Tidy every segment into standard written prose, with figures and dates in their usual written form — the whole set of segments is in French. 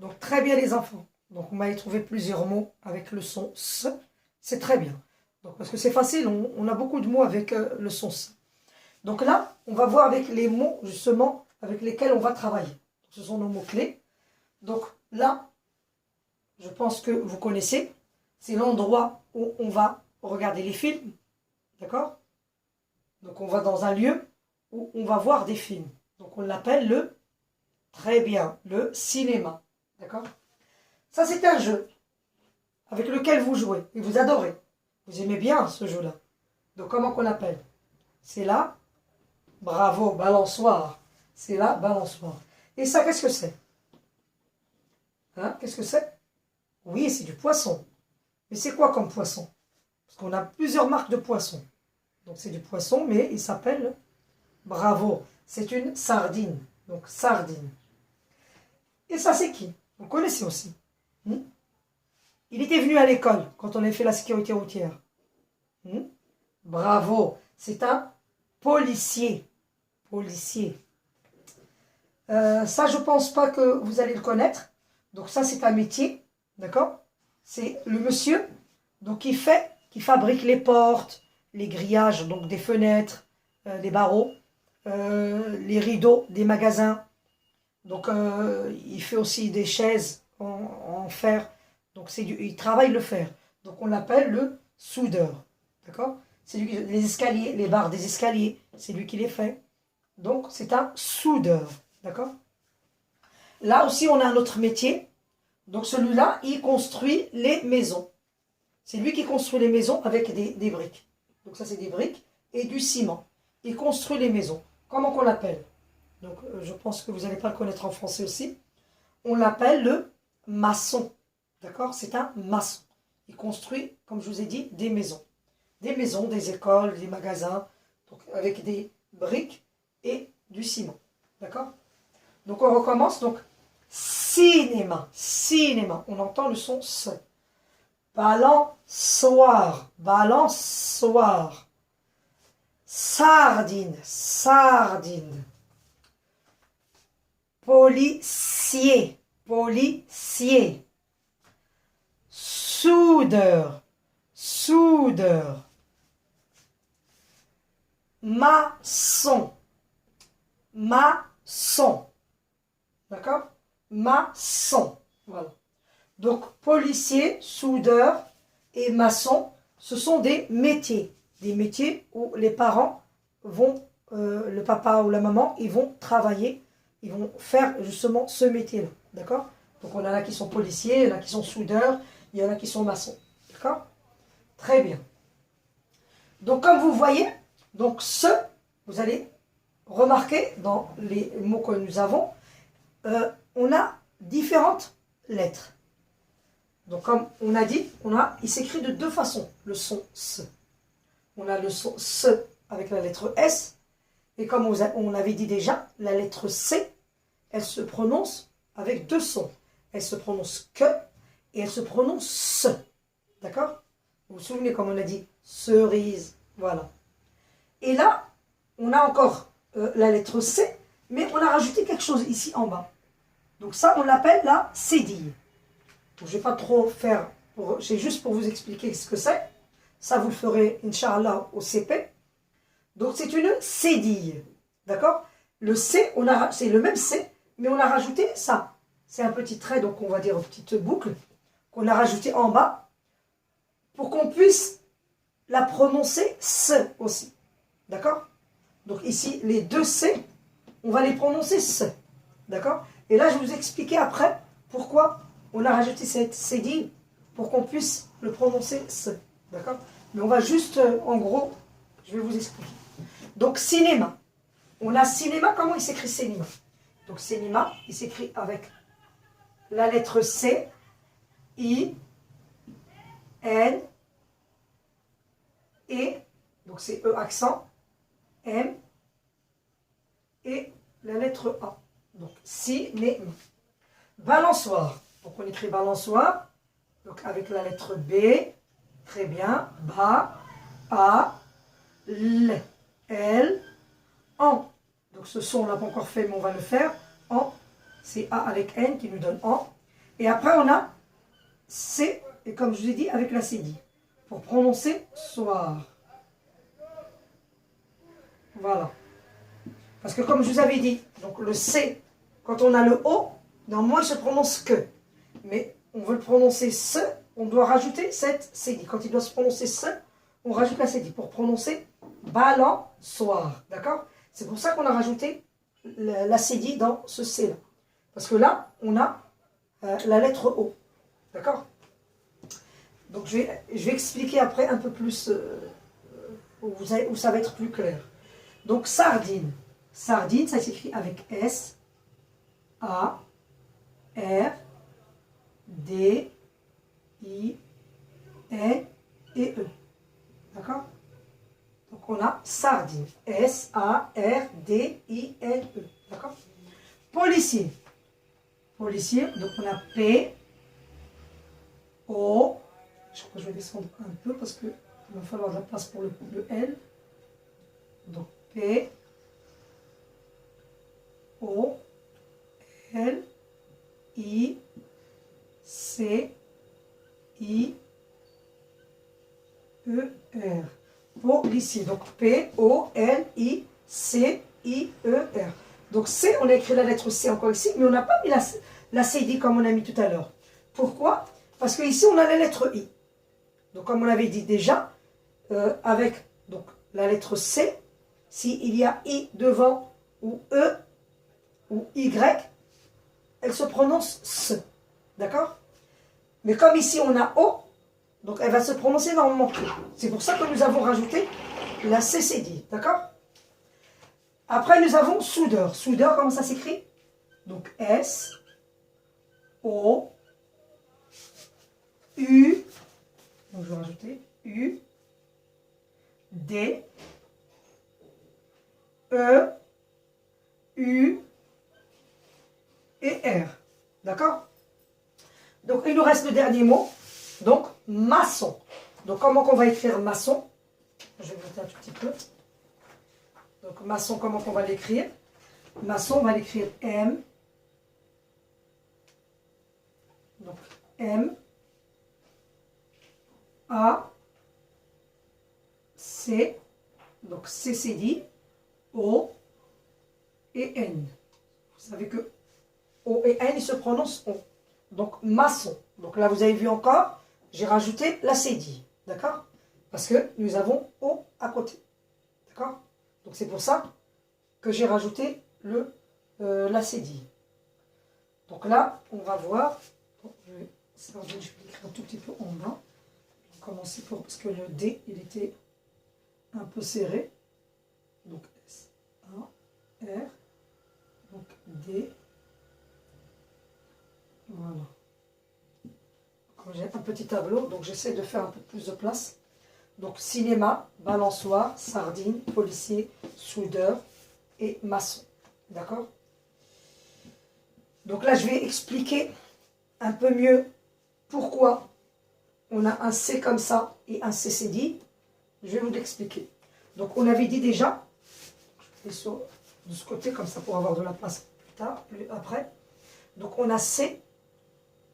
Donc très bien les enfants. Donc on m'a trouvé plusieurs mots avec le son S. C'est très bien. Donc, parce que c'est facile, on a beaucoup de mots avec le son S. Donc là, on va voir avec les mots justement avec lesquels on va travailler. Donc, ce sont nos mots-clés. Donc là, je pense que vous connaissez. C'est l'endroit où on va regarder les films. D'accord? Donc on va dans un lieu où on va voir des films. Donc on l'appelle très bien, le cinéma. D'accord? Ça c'est un jeu avec lequel vous jouez et vous adorez. Vous aimez bien ce jeu-là. Donc comment qu'on appelle? C'est là, bravo, balançoire. C'est là, balançoire. Et ça, qu'est-ce que c'est? Hein? Qu'est-ce que c'est? Oui, c'est du poisson. Mais c'est quoi comme poisson? Parce qu'on a plusieurs marques de poissons. Donc c'est du poisson, mais il s'appelle, bravo, c'est une sardine. Donc sardine. Et ça, c'est qui? Vous connaissez aussi. Il était venu à l'école quand on a fait la sécurité routière. Bravo, c'est un policier. Policier. Ça, je ne pense pas que vous allez le connaître. Donc ça, c'est un métier. D'accord? C'est le monsieur donc, qui fabrique les portes, les grillages, donc des fenêtres, des barreaux, les rideaux des magasins. Donc, il fait aussi des chaises en fer. Donc, il travaille le fer. Donc, on l'appelle le soudeur. D'accord? C'est lui les escaliers, les barres des escaliers, c'est lui qui les fait. Donc, c'est un soudeur. D'accord? Là aussi, on a un autre métier. Donc, celui-là, il construit les maisons. C'est lui qui construit les maisons avec des briques. Donc, ça, c'est des briques et du ciment. Il construit les maisons. Comment qu'on l'appelle? Donc, je pense que vous n'allez pas le connaître en français aussi. On l'appelle le maçon. D'accord? C'est un maçon. Il construit, comme je vous ai dit, des maisons. Des maisons, des écoles, des magasins, donc avec des briques et du ciment. D'accord? Donc, on recommence. Donc, cinéma. Cinéma. On entend le son S. Balançoire. Balançoire. Sardine. Sardine. Policier, policier. Soudeur, soudeur. Maçon, maçon. D'accord? Maçon. Voilà. Donc, policier, soudeur et maçon, ce sont des métiers. Des métiers où les parents vont, le papa ou la maman, ils vont travailler. Ils vont faire justement ce métier-là, d'accord? Donc, on en a qui sont policiers, il y en a qui sont soudeurs, il y en a qui sont maçons, d'accord? Très bien. Donc, comme vous voyez, donc vous allez remarquer dans les mots que nous avons, on a différentes lettres. Donc, comme on a dit, il s'écrit de deux façons, le son S. On a le son S avec la lettre S, et comme on avait dit déjà, la lettre C, elle se prononce avec deux sons. Elle se prononce que et elle se prononce se. D'accord? Vous vous souvenez comme on a dit cerise. Voilà. Et là, on a encore la lettre C, mais on a rajouté quelque chose ici en bas. Donc ça, on l'appelle la cédille. Donc, je ne vais pas trop faire, c'est juste pour vous expliquer ce que c'est. Ça, vous le ferez, Inch'Allah, au CP. Donc, c'est une cédille. D'accord? Le C, c'est le même C, mais on a rajouté ça. C'est un petit trait, donc on va dire une petite boucle, qu'on a rajouté en bas, pour qu'on puisse la prononcer S aussi. D'accord? Donc ici, les deux C, on va les prononcer S. D'accord? Et là, je vais vous expliquer après pourquoi on a rajouté cette cédille, pour qu'on puisse le prononcer S. D'accord? Mais on va juste, en gros, je vais vous expliquer. Donc, cinéma. On a cinéma, comment il s'écrit cinéma? Donc, cinéma, il s'écrit avec la lettre C, I, N, E, donc c'est E accent, M, et la lettre A. Donc, cinéma. Balançoire. Donc, on écrit balançoire, donc avec la lettre B, très bien, Ba, A, L, L, En. Donc ce son, on ne l'a pas encore fait, mais on va le faire. En, c'est A avec N qui nous donne En. Et après, on a C, et comme je vous ai dit, avec la cédille. Pour prononcer soir. Voilà. Parce que comme je vous avais dit, donc le C, quand on a le O, normalement, il se prononce que. Mais on veut le prononcer ce, on doit rajouter cette cédille. Quand il doit se prononcer ce, on rajoute la cédille pour prononcer balançoire. D'accord? C'est pour ça qu'on a rajouté la cédille dans ce C-là. Parce que là, on a la lettre O. D'accord? Donc, je vais expliquer après un peu plus, où ça va être plus clair. Donc, sardine. Sardine, ça s'écrit avec S, A, R, D, I, N et E. D'accord? Donc, on a sardine. S, A, R, D, I, N, E. D'accord? Policier. Policier, donc on a P, O, je crois que je vais descendre un peu parce qu'il va falloir de la place pour le L. Donc P, O, L, I, C, I, E, R. Policier. Donc P, O, L, I, C, I, E, R. Donc C, on a écrit la lettre C encore ici, mais on n'a pas mis la cédille comme on a mis tout à l'heure. Pourquoi? Parce qu'ici, on a la lettre I. Donc comme on l'avait dit déjà, avec donc, la lettre C, s'il y a I devant, ou E, ou Y, elle se prononce SE. D'accord? Mais comme ici, on a O, donc elle va se prononcer normalement que. C'est pour ça que nous avons rajouté la C cédille. D'accord? Après, nous avons soudeur. Soudeur, comment ça s'écrit? Donc, S, O, U, donc je vais rajouter U, D, E, U et R. D'accord? Donc, il nous reste le dernier mot. Donc, maçon. Donc, comment qu'on va écrire maçon? Je vais monter un tout petit peu. Donc, maçon, comment qu'on va l'écrire? Maçon, on va l'écrire M. Donc, M. A. C. Donc, C, c'est dit. O. Et N. Vous savez que O et N, ils se prononcent O. Donc, maçon. Donc, là, vous avez vu encore, j'ai rajouté la cédille. D'accord? Parce que nous avons O à côté. D'accord? Donc, c'est pour ça que j'ai rajouté la cédille. Donc là, on va voir. Bon, je vais écrire un tout petit peu en bas. Je vais commencer parce que le D, il était un peu serré. Donc, S, A, R. Donc, D. Voilà. Comme j'ai un petit tableau, donc j'essaie de faire un peu plus de place. Donc, cinéma, balançoire, sardine, policier, soudeur et maçon. D'accord? Donc là, je vais expliquer un peu mieux pourquoi on a un C comme ça et un C cédille. Je vais vous l'expliquer. Donc, on avait dit déjà, je vais de ce côté comme ça pour avoir de la place plus tard, après. Donc, on a C,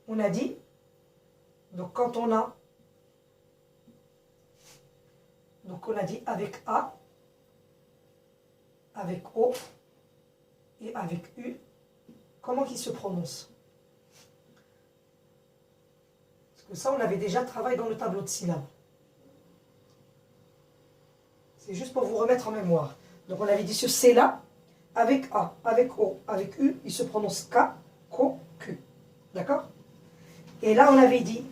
on a dit. Donc, quand on a Donc, on a dit avec A, avec O et avec U. Comment qu'il se prononce? Parce que ça, on avait déjà travaillé dans le tableau de syllabes. C'est juste pour vous remettre en mémoire. Donc, on avait dit ce C-là, avec A, avec O, avec U, il se prononce K, Ko, Q. D'accord? Et là, on avait dit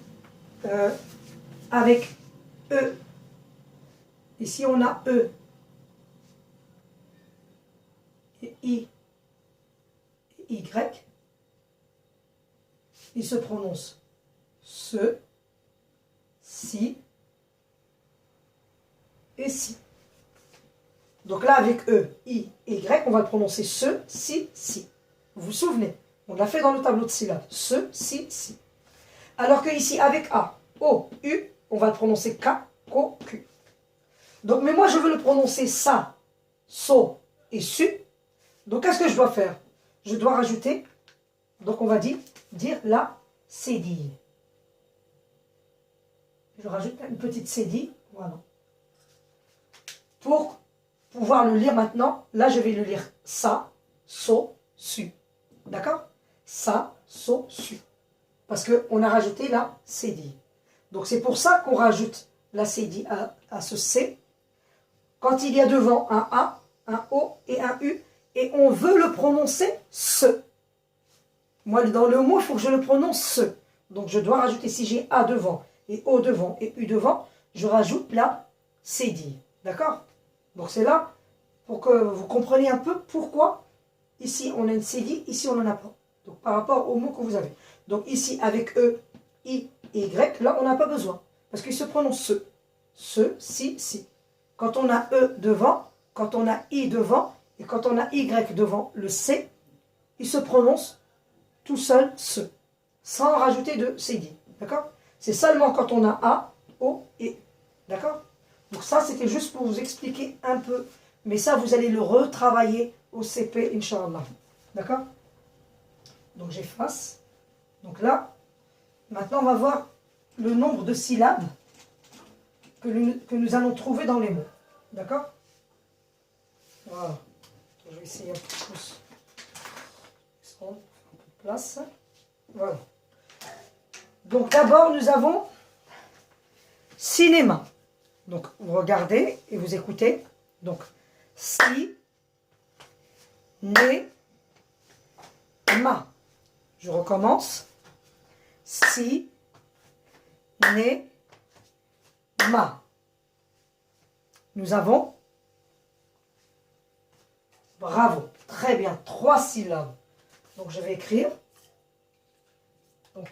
avec E. Ici, on a E et I et Y. Il se prononce ce, si et si. Donc là, avec E, I et Y, on va le prononcer ce, si, si. Vous vous souvenez? On l'a fait dans le tableau de syllabes. Ce, si, si. Alors que ici, avec A, O, U, on va le prononcer K, Ko, Q. Donc, mais moi, je veux le prononcer ça, so et su. Donc, qu'est-ce que je dois faire? Je dois rajouter, donc on va dire la cédille. Je rajoute une petite cédille, voilà. Pour pouvoir le lire maintenant, là je vais le lire sa, so, su. D'accord? Sa, so, su. Parce qu'on a rajouté la cédille. Donc c'est pour ça qu'on rajoute la cédille à ce C. Quand il y a devant un A, un O et un U, et on veut le prononcer ce. Moi, dans le mot, il faut que je le prononce ce. Donc je dois rajouter, si j'ai A devant, et O devant, et U devant, je rajoute la cédille. D'accord? Donc c'est là, pour que vous compreniez un peu pourquoi, ici on a une cédille, ici on n'en a pas. Donc par rapport au mot que vous avez. Donc ici, avec E, I et Y, là on n'a pas besoin. Parce qu'il se prononce ce. Ce, si, si. Quand on a E devant, quand on a I devant, et quand on a Y devant le C, il se prononce tout seul ce, sans rajouter de cédille. D'accord? C'est seulement quand on a A, O et U. D'accord? Donc ça, c'était juste pour vous expliquer un peu. Mais ça, vous allez le retravailler au CP, Inch'Allah. D'accord? Donc j'efface. Donc là, maintenant, on va voir le nombre de syllabes que nous allons trouver dans les mots. D'accord? Voilà. Je vais essayer un peu plus. Un peu de place. Voilà. Donc d'abord, nous avons cinéma. Donc vous regardez et vous écoutez. Donc si, né, ma. Je recommence. Si, né, ma. Nous avons, bravo, très bien, 3 syllabes. Donc je vais écrire. Donc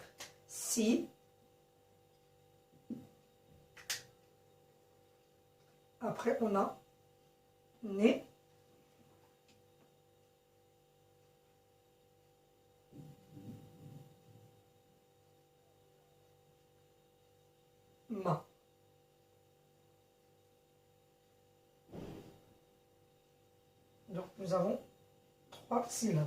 si. Après on a né. Ma. Donc nous avons 3 syllabes.